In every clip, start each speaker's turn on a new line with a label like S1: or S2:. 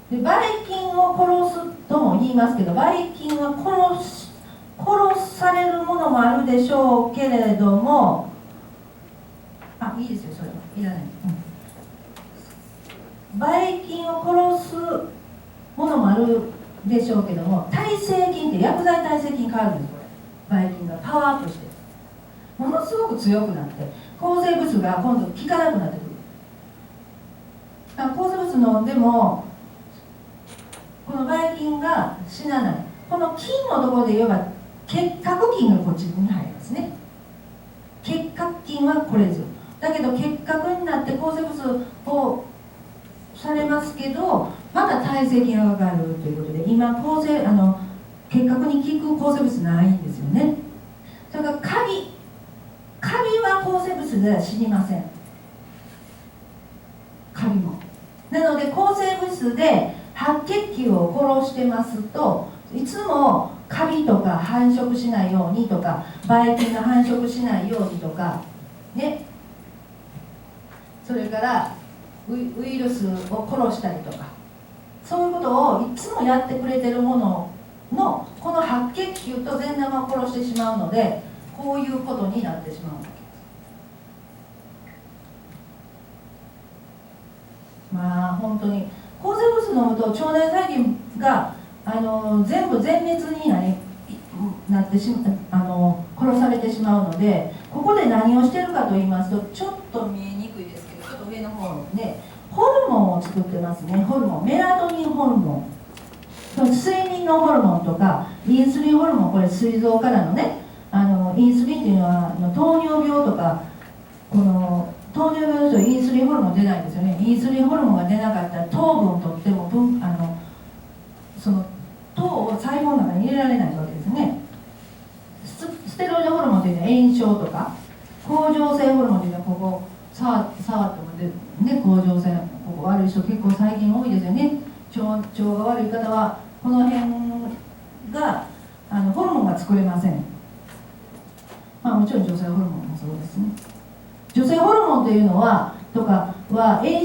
S1: でばい菌を殺すとも言いますけど、ばい菌は殺されるものもあるでしょうけれども、いいですよ、それはいらない、ばい菌を殺すものもあるでしょうけども、耐性菌って薬剤耐性菌変わるんです。こればい菌がパワーアップしてものすごく強くなって、抗生物が今度効かなくなってくる。抗生物飲んでもこのばい菌が死なない。この菌のところで言えば結核菌がこっちに入りますね。結核菌はこれです。だけど結核になって抗生物をされますけど、また耐性菌がかかるということで、今結核に効く抗生物ないんですよね。それからカビは抗生物では死にません。カビも。なので抗生物で白血球を殺してますと、いつもカビとか繁殖しないようにとか、ばい菌が繁殖しないようにとかね、それからウイルスを殺したりとか、そういうことをいつもやってくれてるもののこの白血球と善玉を殺してしまうので、こういうことになってしまうわけです。本当に抗生物飲むと腸内細菌が全部全滅になって殺されてしまうので、ここで何をしてるかと言いますと、ちょっと見えにくいですけど、ちょっと上の方ね、ホルモンを作ってますね。ホルモン、メラトニンホルモン、睡眠のホルモンとかインスリンホルモン、これ膵臓からのね、インスリンっていうのは糖尿病とか、この糖尿病の人はインスリンホルモン出ないんですよね。インスリンホルモンが出なかったら糖分を取ってもその糖を細胞の中に入れられないわけですね。ステロイドホルモンというのは炎症とか、甲状腺ホルモンというのはここ触ってもね、甲状腺ここ悪い人結構最近多いですよね。腸が悪い方はこの辺がホルモンが作れません。もちろん女性ホルモンもそうですね。女性ホルモンというのは炎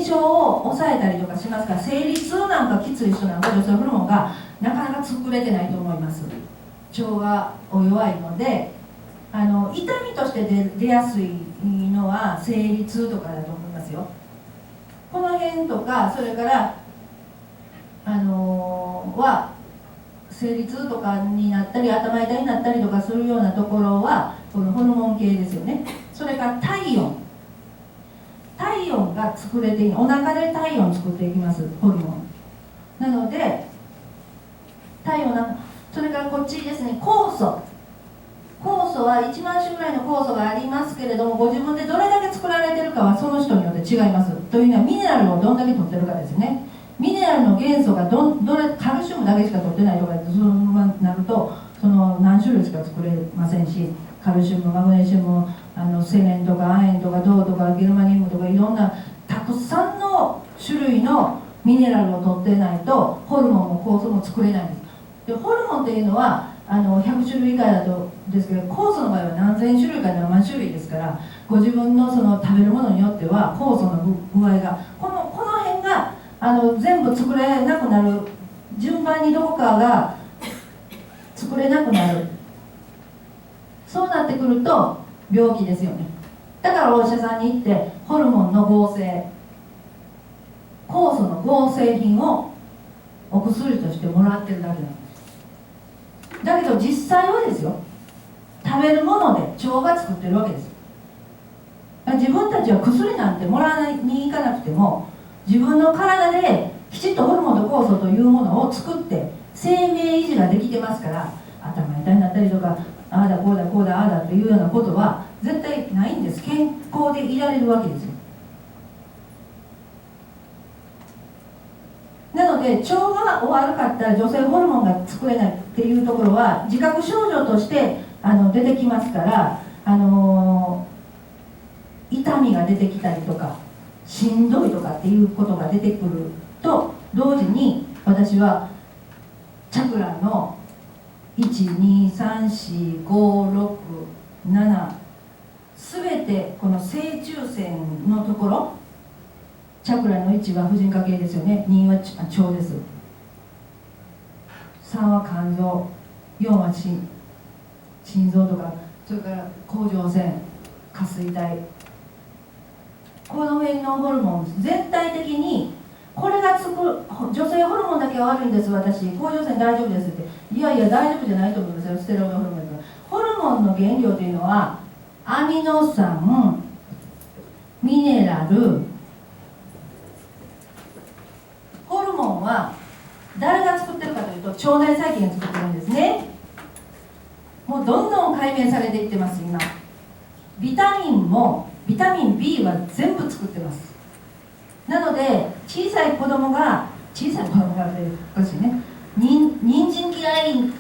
S1: 症を抑えたりとかしますから、生理痛なんかきつい人なんか女性ホルモンがなかなか作れてないと思います。腸が弱いので、痛みとして出やすいのは生理痛とかだと思いますよ。この辺とか、それから生理痛とかになったり頭痛になったりとかするようなところはこのホルモン系ですよね。それから体温が作れてお腹で体温を作っていきます、ホルモンなので体温それからこっちですね、酵素は1万種ぐらいの酵素がありますけれども、ご自分でどれだけ作られてるかはその人によって違います。というのはミネラルをどんだけ取ってるかですね。ミネラルの元素がカルシウムだけしか取ってないとかそうなると、何種類しか作れませんし、カルシウム、マグネシウム、セレンとか亜鉛とか銅とかゲルマニウムとかいろんなたくさんの種類のミネラルを取ってないとホルモンも酵素も作れないんです。でホルモンというのは100種類以下だとですけど、酵素の場合は何千種類か何万種類ですから、ご自分の食べるものによっては酵素の具合がこの辺が全部作れなくなる、順番にどこかが作れなくなる、そうなってくると病気ですよね。だからお医者さんに行ってホルモンの合成、酵素の合成品をお薬としてもらってるだけなんです。だけど実際はですよ、食べるもので腸が作ってるわけです。自分たちは薬なんてもらいに行かなくても、自分の体できちっとホルモンと酵素というものを作って生命維持ができてますから、頭痛になったりとか、ああだこうだこうだああだというようなことは絶対ないんです。健康でいられるわけですよ。なので腸が悪かったら女性ホルモンが作れないっていうところは自覚症状として出てきますから、痛みが出てきたりとかしんどいとかっていうことが出てくると同時に、私はチャクラの1234567全てこの正中線のところチャクラの1は婦人科系ですよね。2は腸です。3は肝臓、4は心臓とか、それから甲状腺、下垂体、この辺のホルモン全体的にこれが女性ホルモンだけは悪いんです、私甲状腺大丈夫ですって。いやいや大丈夫じゃないと思いますよ。ステロイドホルモンだから。ホルモンの原料というのはアミノ酸、ミネラル。ホルモンは誰が作ってるかというと腸内細菌が作ってるんですね。もうどんどん解明されていってます今。ビタミンもビタミン B は全部作ってます。なので小さい子供がっておかしいね、人参嫌い、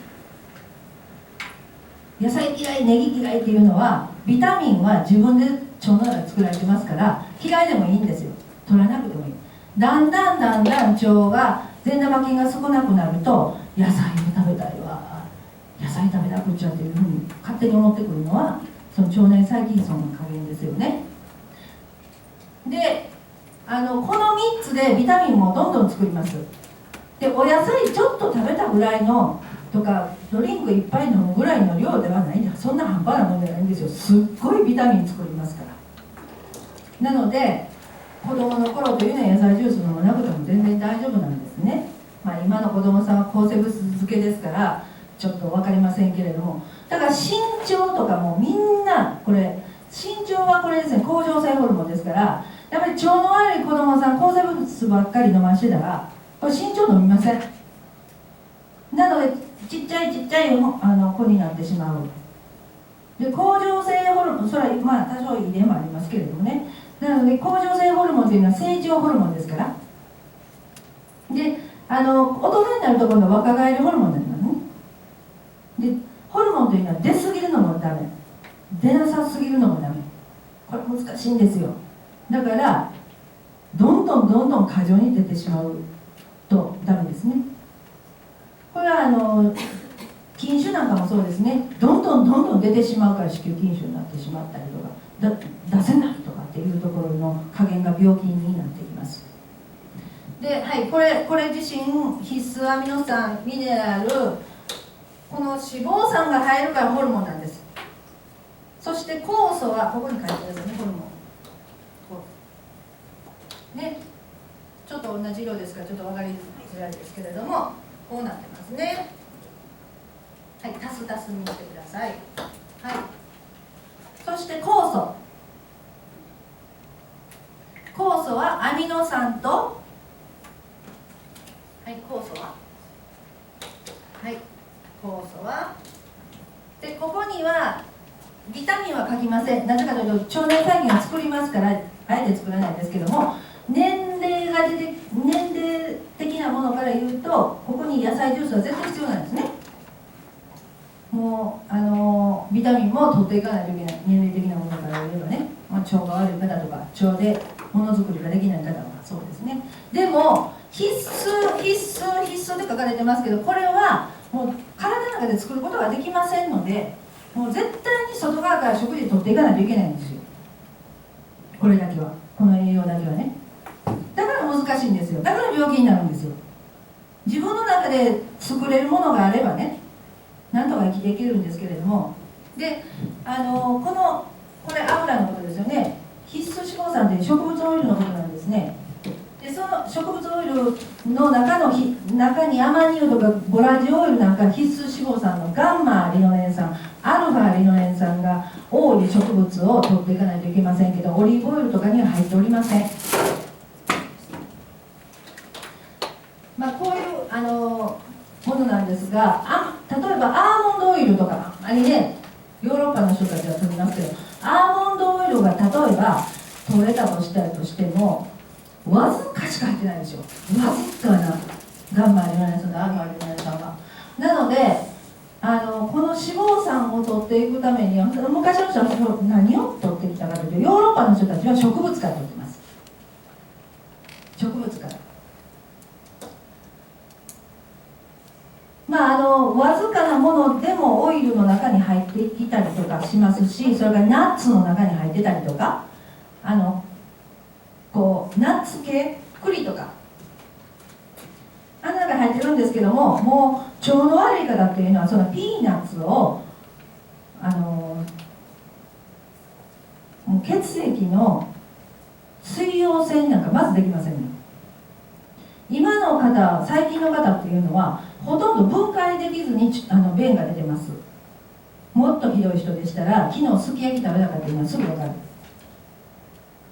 S1: 野菜嫌い、ネギ嫌いっていうのはビタミンは自分で腸の中で作られてますから嫌いでもいいんですよ。取らなくてもいい。だんだん腸が善玉菌が少なくなると野菜を食べたいわ、野菜食べなくちゃっていうふうに勝手に思ってくるのはその腸内細菌層の加減ですよね。でこの3つでビタミンもどんどん作ります。でお野菜ちょっと食べたぐらいのとかドリンクいっぱい飲むぐらいの量ではないんだ。そんな半端なもんじゃないんですよ。すっごいビタミン作りますから。なので子供の頃というのは野菜ジュース飲まなくても全然大丈夫なんですね。今の子供さんは抗生物質漬けですからちょっと分かりませんけれども、だから身長とかもみんなこれ身長はこれですね、甲状腺ホルモンですから、やっぱり腸の悪い子供さん抗生物質ばっかり飲ましてたらこれ身長伸びません。なのでちっちゃい子になってしまう。で甲状腺ホルモン、それは多少遺伝もありますけれどもね。なので甲状腺ホルモンというのは成長ホルモンですから。で大人になると今度は若返りホルモンになりますね。でホルモンというのは出過ぎるのもダメ、出なさすぎるのもダメ。これ難しいんですよ。だからどんどん過剰に出てしまうとダメですね。これは筋腫なんかもそうですね。どんどん出てしまうから子宮筋腫になってしまったりとか出せないとかっていうところの加減が病気になってきます。で、これ自身必須アミノ酸、ミネラル、この脂肪酸が入るからホルモンなんです。そして酵素はここに書いてあるんですよね、ホルモンね。ちょっと同じ色ですからちょっと分かりづらいですけれどもこうなってますね。足すにしてください。そして酵素はアミノ酸と酵素はで、ここにはビタミンは書きません。なぜかというと腸内細菌が作りますからあえて作らないですけども、年齢的なものから言うとここに野菜ジュースは絶対必要なんですね。もうビタミンも取っていかないといけない。年齢的なものから言えばね、腸が悪い方とか腸でものづくりができない方はそうですね。でも必須って書かれてますけど、これはもう体の中で作ることができませんので、もう絶対に外側から食事取っていかないといけないんですよ。これだけは、この栄養だけはね。だから難しいんですよ。だから病気になるんですよ。自分の中で作れるものがあればね、なんとか生きていけるんですけれども。でこれ油のことですよね。必須脂肪酸という植物オイルのことなんですね。でその植物オイルの中にアマニ油とかボラジオイルなんか必須脂肪酸のガンマリノレン酸、アルファリノレン酸が多い植物を取っていかないといけませんけど、オリーブオイルとかには入っておりません。こういうものなんですが、例えばアーモンドオイルとかヨーロッパの人たちは取りますけど、アーモンドオイルが例えば取れたとしてもわずかしか入ってないんですよ。わずかなガンマリノレン酸とアルファリノレン酸が。なのでこの脂肪酸を取っていくためには昔の人は何を取ってきたかというと、ヨーロッパの人たちは植物から取ってます。植物から。わずかなものでもオイルの中に入っていたりとかしますし、それからナッツの中に入ってたりとか、ナッツツ系、栗とかあんなのが入ってるんですけども、もう腸の悪い方っていうのはそのピーナッツをもう血液の水溶性なんかまずできませんね。今の方、最近の方っていうのはほとんど分解できずに便が出てます。もっとひどい人でしたら、昨日すき焼き食べたかっていうのはすぐ分かる。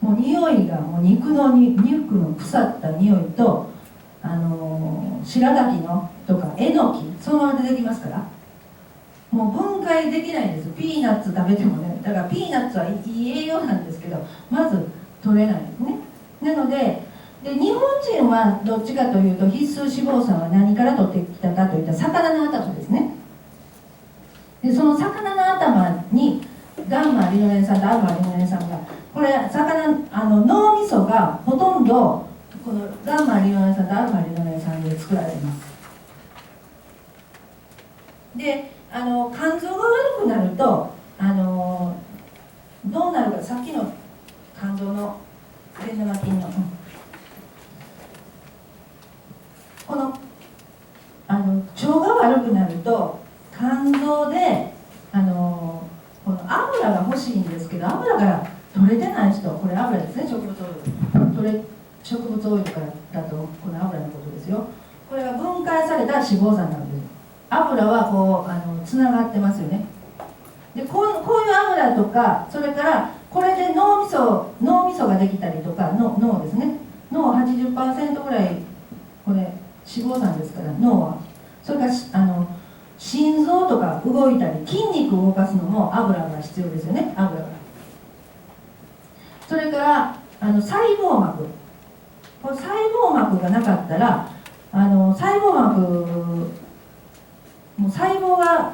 S1: もう匂いがもう肉の腐った匂いと、白滝のとかえのき、そのまま出てきますから、もう分解できないんです。ピーナッツ食べてもね。だからピーナッツはいい栄養なんですけど、まず取れないですね。なので日本人はどっちかというと、必須脂肪酸は何から取ってきたかといったら魚の頭ですね。でその魚の頭にガンマリノレン酸とアルファリノレン酸が、これ脳みそがほとんどこのガンマリノレン酸とアルファリノレン酸で作られます。で肝臓が悪くなるとどうなるか、さっきの肝臓の善玉菌の、この腸が悪くなると肝臓でこの油が欲しいんですけど、油が取れてない人、これ油ですね、植物オイル、植物オイルからだとこの油のことですよ。これが分解された脂肪酸なんです。油はこうつながってますよね。でこういう油とか、それからこれで脳みそができたりとか、脳ですね、脳 80% ぐらいこれ脂肪酸ですから、脳は。それから心臓とか動いたり筋肉を動かすのも油が必要ですよね、油が。それから細胞膜、この細胞膜がなかったら細胞膜、もう細胞が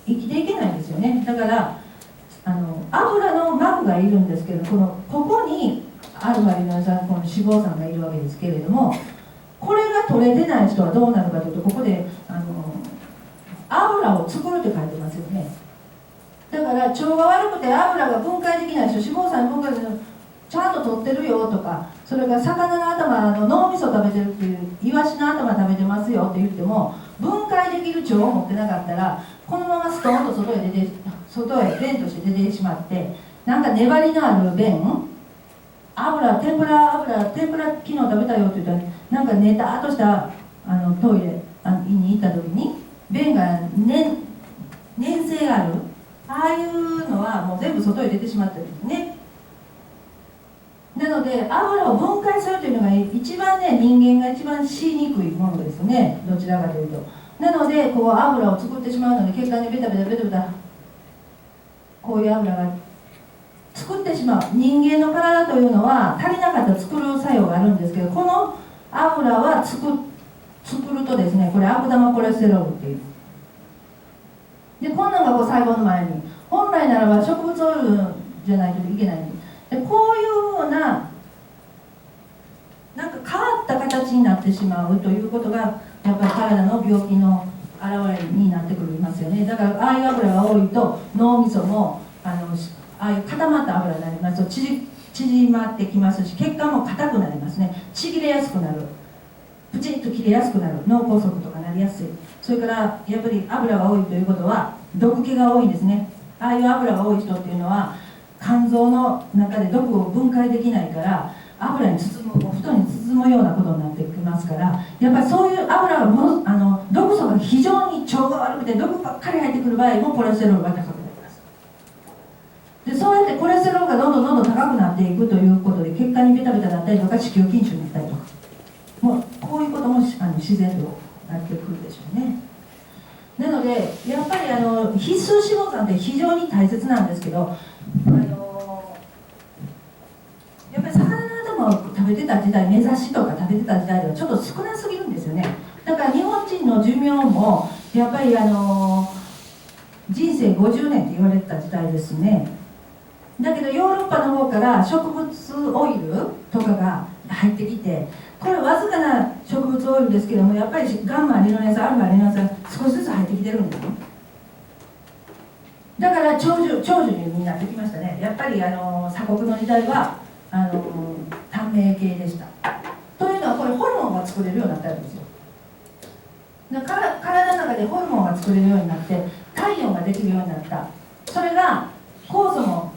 S1: 生きていけないんですよね。だから油の膜がいるんですけど、ここにアルファリノレン酸、この脂肪酸がいるわけですけれども、これが取れてない人はどうなるかというと、ここで油を作るって書いてますよね。だから腸が悪くて油が分解できない人、脂肪酸分解できない人ちゃんと取ってるよとか、それから魚の頭脳みそ食べてるっていう、イワシの頭食べてますよって言っても、分解できる腸を持ってなかったら、このままストーンと外へ便として出てしまって、なんか粘りのある便、天ぷら昨日食べたよって言ったら、なんかネターっとしたトイレに行った時に便が粘性がある、ああいうのはもう全部外へ出てしまってるんですね。なので油を分解するというのが一番ね、人間が一番しにくいものですね、どちらかというと。なのでこう油を作ってしまうので、血管にベタベタこういう油が作ってしまう。人間の体というのは足りなかったら作る作用があるんですけど、この油は作るとですね、これ悪玉コレステロールっていう。でこんなのがこう細胞の前に、本来ならば植物オイルじゃないといけないんです。でこういうふうななんか変わった形になってしまうということが、やっぱり体の病気の表れになってくりますよね。だからああいう油が多いと脳みそもああいう固まった油になりますと縮まってきますし、血管も硬くなりますね。ちぎれやすくなる、プチッと切れやすくなる、脳梗塞とかなりやすい。それからやっぱり油が多いということは毒気が多いんですね。ああいう油が多い人っていうのは肝臓の中で毒を分解できないから、油に包む、お布団に包むようなことになってきますから、やっぱりそういう油が毒素が非常に腸が悪くて毒ばっかり入ってくる場合もコレステロールが高くなります。でそうやってコレステロールがどんどん高くなっていくということで、血管にベタベタだったりとか、子宮筋腫になったりとか、もうこういうことも自然となってくるでしょうね。なのでやっぱり必須脂肪酸って非常に大切なんですけど、やっぱり魚の頭を食べてた時代、目指しとか食べてた時代ではちょっと少なすぎるんですよね。だから日本人の寿命もやっぱり人生50年って言われてた時代ですね。だけどヨーロッパの方から植物オイルとかが入ってきて、これわずかな植物オイルですけども、やっぱりガンマリノレン酸、アルファリノレン酸少しずつ入ってきてるんですね。だから長寿になってきましたね。やっぱり鎖国の時代はタン加盟系でした。というのはこれホルモンが作れるようになったんですよ。だから体の中でホルモンが作れるようになって体温ができるようになった。それが酵素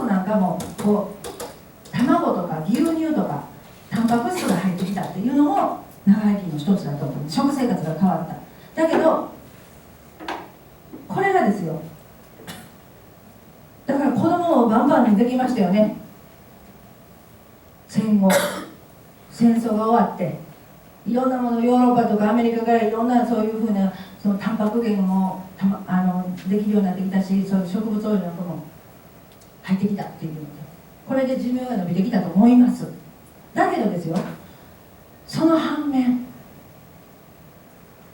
S1: なんかもこう卵とか牛乳とかタンパク質が入ってきたっていうのも長生きの一つだと思う。食生活が変わった。だけどこれがですよ、だから子供をバンバンにできましたよね。戦後戦争が終わっていろんなもの、ヨーロッパとかアメリカからいろんなそういうふうなそのタンパク源もできるようになってきたし、そういう植物オイルなんかも入ってきたっていうので、これで寿命が伸びてきたと思います。だけどですよ、その反面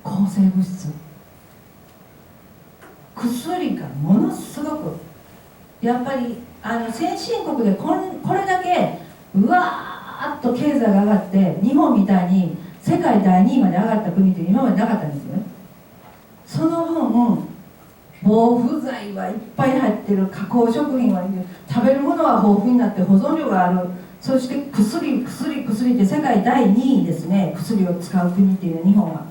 S1: 抗生物質、薬がものすごくやっぱり先進国でこれだけうわーっと経済が上がって日本みたいに世界第2位まで上がった国って今までなかったんですよね。その分防腐剤はいっぱい入ってる、加工食品は食べるものは豊富になって保存量がある、そして薬って世界第2位ですね。薬を使う国っていう日本は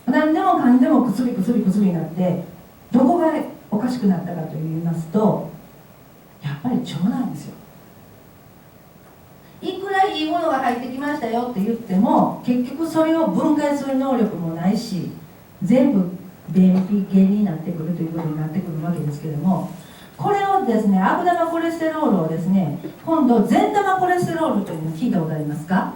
S1: 何でもかんでも薬になって、どこがおかしくなったかといいますと、やっぱり腸なんですよ。いくらいいものが入ってきましたよって言っても結局それを分解する能力もないし、全部便秘系になってくるということになってくるわけですけれども、これをですね、悪玉コレステロールをですね、今度善玉コレステロールというのを聞いたことありますか？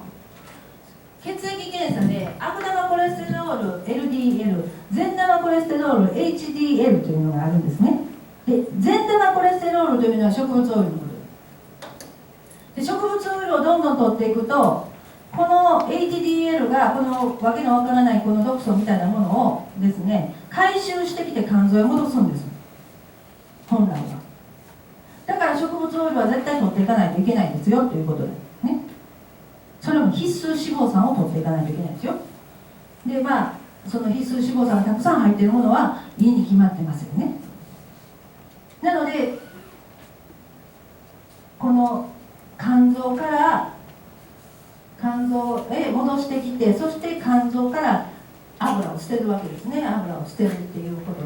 S1: 血液検査で悪玉コレステロール LDL、 善玉コレステロール HDL というのがあるんですね。で、善玉コレステロールというのは植物オイルのことで、植物オイルをどんどん取っていくと、この HDL がこのわけのわからないこの毒素みたいなものをですね、回収してきて肝臓へ戻すんです、本来は。だから植物オイルは絶対取っていかないといけないんですよということでね。それも必須脂肪酸を取っていかないといけないんですよ。で、その必須脂肪酸がたくさん入っているものはいいに決まってますよね。なのでこの肝臓から肝臓へ戻してきて、そして肝臓から油を捨てるわけですね。油を捨てるっていうこと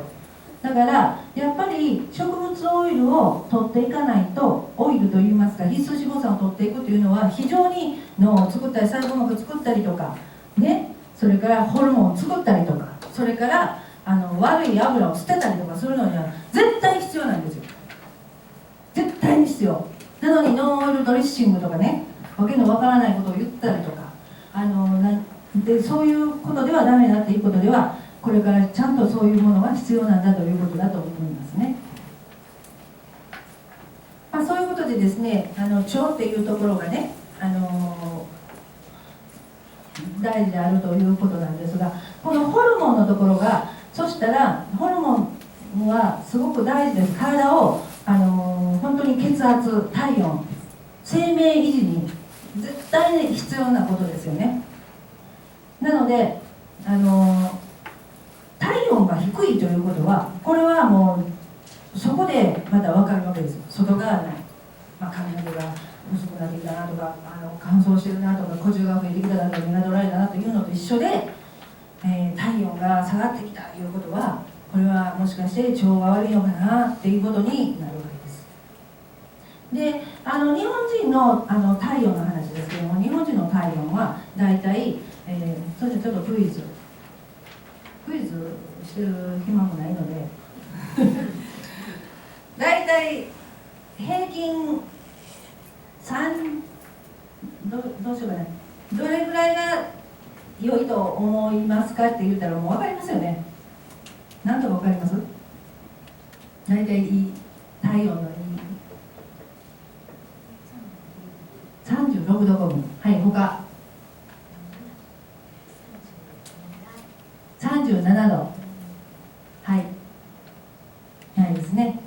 S1: だから、やっぱり植物オイルを取っていかないと、オイルといいますか必須脂肪酸を取っていくというのは非常に脳を作ったり細胞膜を作ったりとかね、それからホルモンを作ったりとか、それから悪い油を捨てたりとかするのには絶対必要なんですよ。絶対に必要なのに、ノンオイルドレッシングとかね、わけのわからないことを言ったりとかで、そういうことではダメだっていうことでは、これからちゃんとそういうものが必要なんだということだと思いますね。そういうことでですね、腸っていうところがね、大事であるということなんですが、このホルモンのところが、そしたらホルモンはすごく大事です。体を本当に血圧、体温、生命維持に絶対に必要なことですよね。なので体温が低いということは、これはもうそこでまた分かるわけですよ。外側の、髪の毛が薄くなってきたなとか、乾燥してるなとか、骨重が増えてきたなとか、目がドライだなというのと一緒で、体温が下がってきたということは、これはもしかして腸が悪いのかなっていうことになるわけです。で、日本人の体温の話ですけども、日本人の体温はだいたい、それでちょっとクイズしてる暇もないのでだいたい平均どうしようかな、どれぐらいが良いと思いますかって言ったらもう分かりますよね。なんとか分かります？だいたいいい体温のいい36度5分。はい、他37度。はい、ないですね。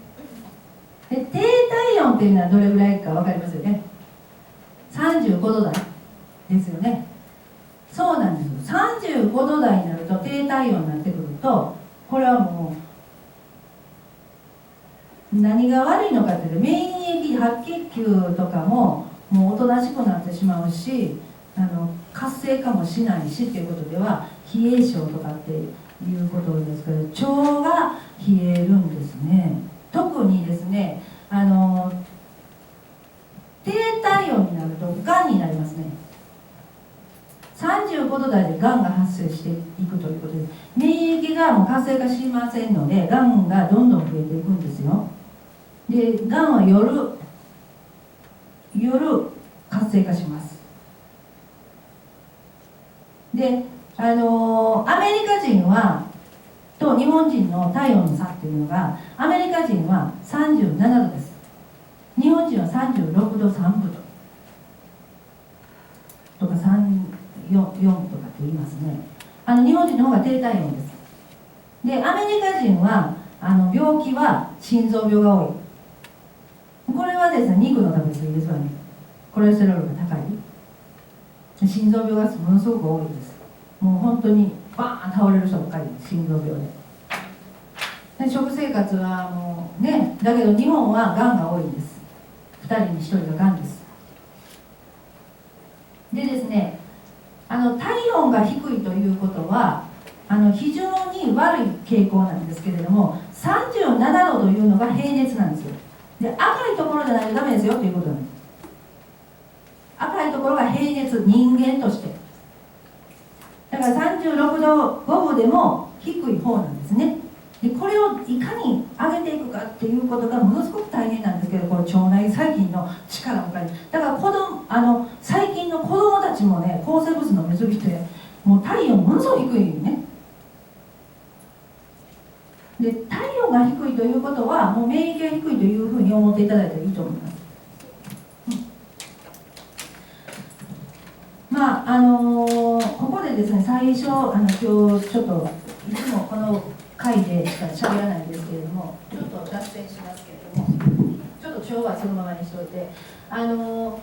S1: で、低体温っていうのはどれぐらいか分かりますよね。35度台ですよね。そうなんですよ。35度台になると、低体温になってくると、これはもう何が悪いのかっていうと、免疫白血球とかももうおとなしくなってしまうし、活性化もしないしっていうことでは冷え性とかっていうことですけど、腸が冷えるんですね。特にですね、低体温になるとがんになりますね。35度台でがんが発生していくということで、免疫がもう活性化しませんので、がんがどんどん増えていくんですよ。で、がんは夜活性化します。で、アメリカ人と日本人の体温の差っていうのが、アメリカ人は37度です。日本人は36度3分とか34とかって言いますね。日本人の方が低体温です。で、アメリカ人は病気は心臓病が多い。これはですね、肉の食べ過ぎですわね。コレステロールが高い。心臓病がものすごく多いです。もう本当にバーン倒れる人ばっかり、心臓病で。食生活はもうね、だけど日本はがんが多いんです。2人に1人ががんです。でですね、体温が低いということは非常に悪い傾向なんですけれども、37度というのが平熱なんですよ。で、赤いところじゃないとダメですよということなんです。赤いところが平熱、人間として。だから36度5分でも低い方なんですね。で、これをいかに上げていくかっていうことがものすごく大変なんですけど、これ腸内細菌の力も借りる。だから最近の子供たちもね、抗生物質飲みすぎてもう体温ものすごく低いね。で、体温が低いということはもう免疫が低いというふうに思っていただいたらいいと思います。ここでですね、最初今日ちょっといつもこの回でしか喋らないんですけれども、ちょっと脱線しますけれども、ちょっと今日はそのままにしておいて、骨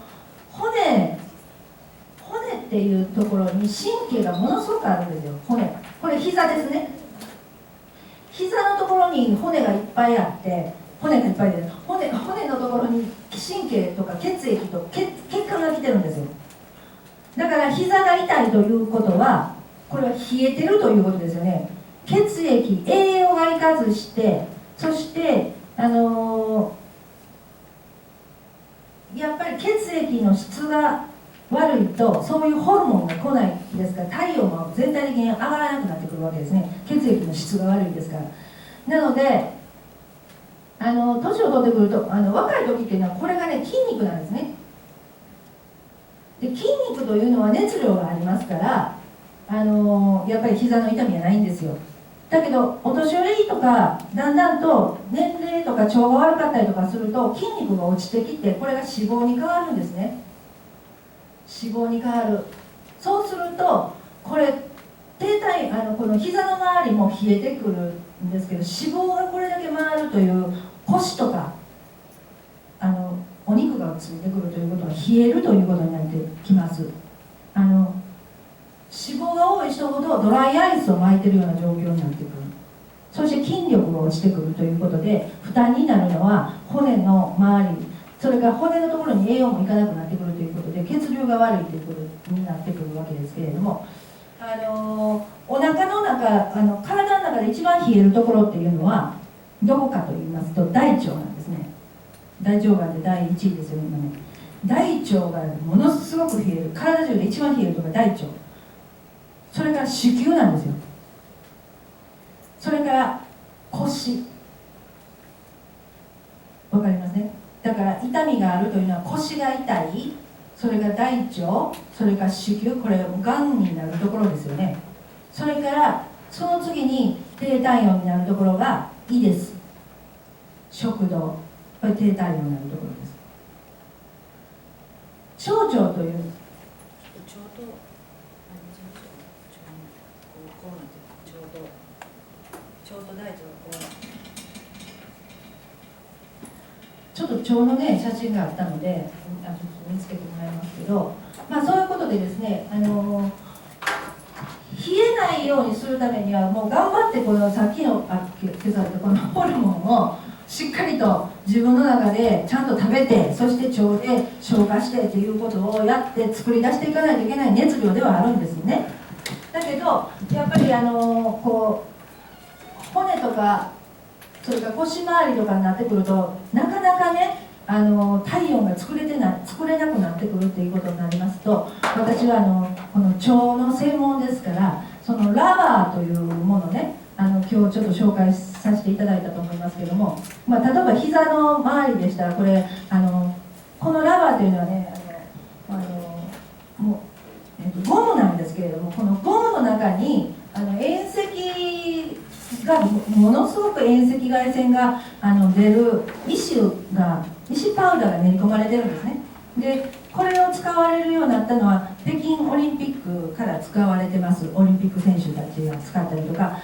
S1: っていうところに神経がものすごくあるんですよ。骨、これ膝ですね。膝のところに骨がいっぱいあって、骨のところに神経とか血液と血管が来てるんですよ。だから膝が痛いということは、これは冷えてるということですよね。血液、栄養がいかずして、そしてやっぱり血液の質が悪いと、そういうホルモンが来ないですから、体温も全体的に上がらなくなってくるわけですね。血液の質が悪いですから。なので年を取ってくると若い時っていうのはこれがね、筋肉なんですね。で、筋肉というのは熱量がありますから、やっぱり膝の痛みはないんですよ。だけどお年寄りとかだんだんと年齢とか腸が悪かったりとかすると筋肉が落ちてきて、これが脂肪に変わるんですね。脂肪に変わる。そうするとこれこの膝の周りも冷えてくるんですけど、脂肪がこれだけ回るという腰とかお肉がついてくるということは冷えるということになってきます。脂肪が多い人ほどドライアイスを巻いてるような状況になってくる。そして筋力が落ちてくるということで、負担になるのは骨の周り、それから骨のところに栄養もいかなくなってくるということで、血流が悪いということになってくるわけですけれども、お腹の中体の中で一番冷えるところっていうのはどこかと言いますと、大腸なんですね。大腸がんで第1位ですよね、今ね。大腸がものすごく冷える、体中で一番冷えるところが大腸、それから子宮なんですよ。それから腰、わかりますね。だから痛みがあるというのは腰が痛い、それから大腸、それから子宮、これがんになるところですよね。それからその次に低体温になるところが胃です。食道、これ低体温になるところです。小腸という、ちょっと腸のね写真があったのでちょっと見つけてもらいますけど、そういうことでですね、冷えないようにするためにはもう頑張ってこのさっきの今朝このホルモンをしっかりと自分の中でちゃんと食べて、そして腸で消化してっていうことをやって作り出していかないといけない熱量ではあるんですよね。だけどやっぱりこう骨とかそれから腰回りとかになってくるとなかなかね体温が作れなくなってくるっていうことになりますと、私はこの腸の専門ですから、そのラバーというものね、今日ちょっと紹介させていただいたと思いますけども、例えば膝の周りでしたらこれこのラバーというのはねゴムなんですけれども、このゴムの中に遠赤がものすごく遠赤外線が出る石パウダーが練り込まれてるんですね。でこれを使われるようになったのは北京オリンピックから使われてます。オリンピック選手たちが使ったりとか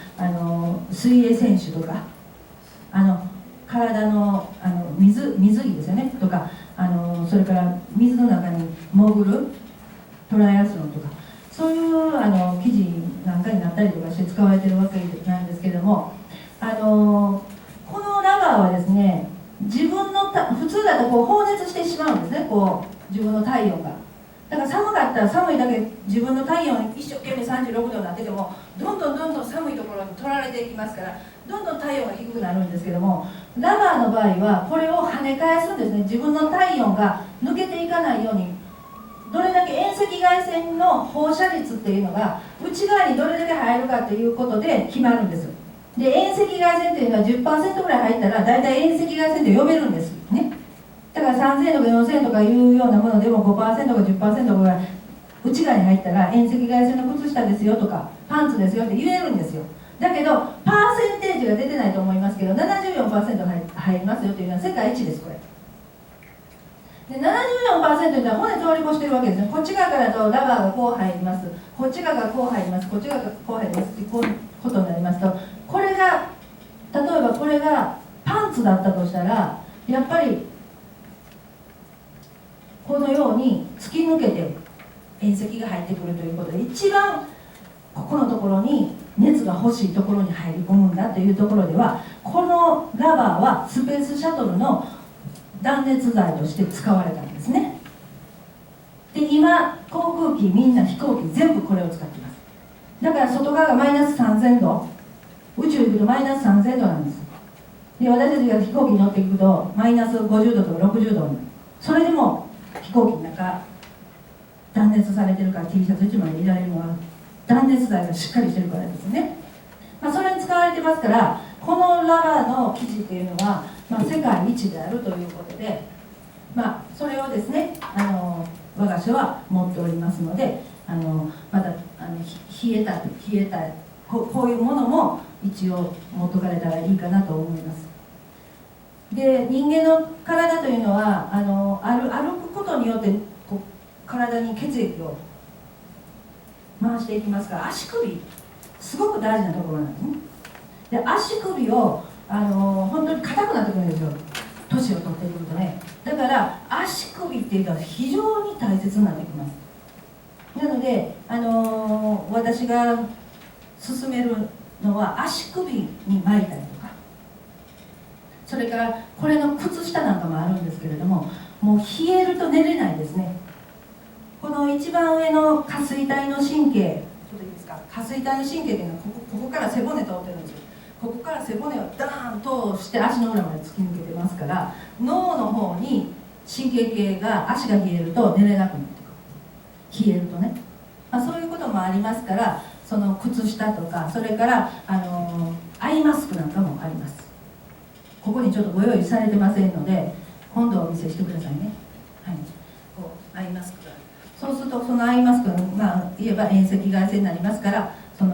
S1: 水泳選手とか体の水着ですよねとかそれから水の中に潜るトライアスロンとか、そういう記事なんかになったりとかして使われてるわけなんですけれども、このラバーはですね、自分の普通だとこう放熱してしまうんですね、こう自分の体温が。だから寒かったら寒いだけ自分の体温一生懸命36度になっててもどんどん寒いところに取られていきますから、どんどん体温が低くなるんですけども、ラバーの場合はこれを跳ね返すんですね。自分の体温が抜けていかないように、どれだけ遠赤外線の放射率っていうのが内側にどれだけ入るかということで決まるんです。で遠赤外線というのは 10% ぐらい入ったら大体遠赤外線と呼べるんですね。だから3000とか4000とかいうようなものでも 5% か 10% ぐらい内側に入ったら遠赤外線の靴下ですよとかパンツですよって言えるんですよ。だけどパーセンテージが出てないと思いますけど 74% 入りますよというのは世界一です。これで 74% というのは骨通り越してるわけですね。こっち側からとラバーがこう入ります、こっち側がこう入ります、こっち側がこう入りますってこういうことになりますと、これが例えばこれがパンツだったとしたらやっぱりこのように突き抜けて遠赤が入ってくるということで、一番ここのところに熱が欲しいところに入り込むんだというところでは、このラバーはスペースシャトルの断熱材として使われたんですね。で今航空機みんな飛行機全部これを使っています。だから外側がマイナス3000度、宇宙行くとマイナス3000度なんです。で私たちが飛行機に乗っていくとマイナス50度とか60度になる。それでも飛行機の中断熱されてるから T シャツ1枚でいられるのは断熱材がしっかりしてるからですよね。それに使われてますから、このラバーの生地っていうのは、世界一であるということで、それをですね我が社は持っておりますので、また冷えたこういうものも一応持っとかれたらいいかなと思います。で人間の体というのは歩くことによってこう体に血液を回していきますから、足首すごく大事なところなんですね。で足首を本当に硬くなってくるんですよ、年を取ってくるとね。だから足首っていうのは非常に大切になってきます。なので私が勧めるのは足首に巻いたりとか、それからこれの靴下なんかもあるんですけれども、もう冷えると寝れないですね。この一番上の下垂体の神経、ちょっといいですか、下垂体の神経っていうのはここから背骨通ってるんですよ。ここから背骨をダーン通して足の裏まで突き抜けてますから、脳の方に神経系が足が冷えると寝れなくなってくる、冷えるとね、そういうこともありますから、その靴下とか、それからアイマスクなんかもあります。ここにちょっとご用意されてませんので今度お見せしてくださいね。はい、こうアイマスクが、そうするとそのアイマスクが言えば遠赤外線になりますから、こ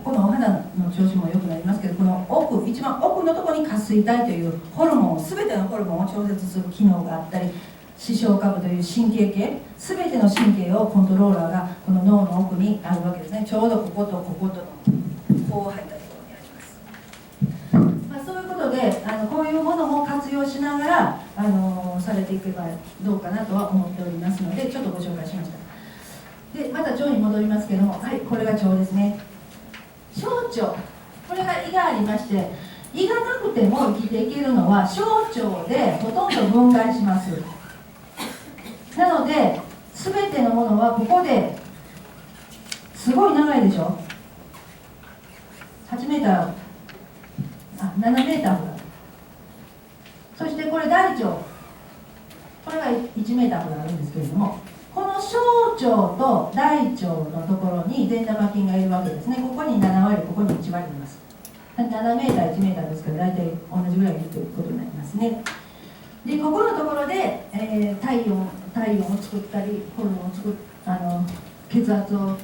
S1: このお肌の調子も良くなりますけど、この一番奥のところに下垂体というホルモン、全てのホルモンを調節する機能があったり、視床下部という神経系、全ての神経をコントローラーがこの脳の奥にあるわけですね。ちょうどこことこことのこう入ったところにあります。そういうことでこういうものも活用しながらされていけばどうかなとは思っておりますので、ちょっとご紹介しました。でまた腸に戻りますけども、はい、これが腸ですね。小腸、これが胃がありまして、胃がなくても生きていけるのは小腸でほとんど分解します。なので全てのものはここですごい長いでしょ。8メーター、7メーターほど。そしてこれ大腸、これが1メーターほどあるんですけれども、この小腸と大腸のところに善玉菌がいるわけですね。ここに7割、ここに1割います。7メーター、1メーターですから、大体同じぐらいいるということになりますね。で、ここのところで、体温を作ったり、ホルモンを血圧を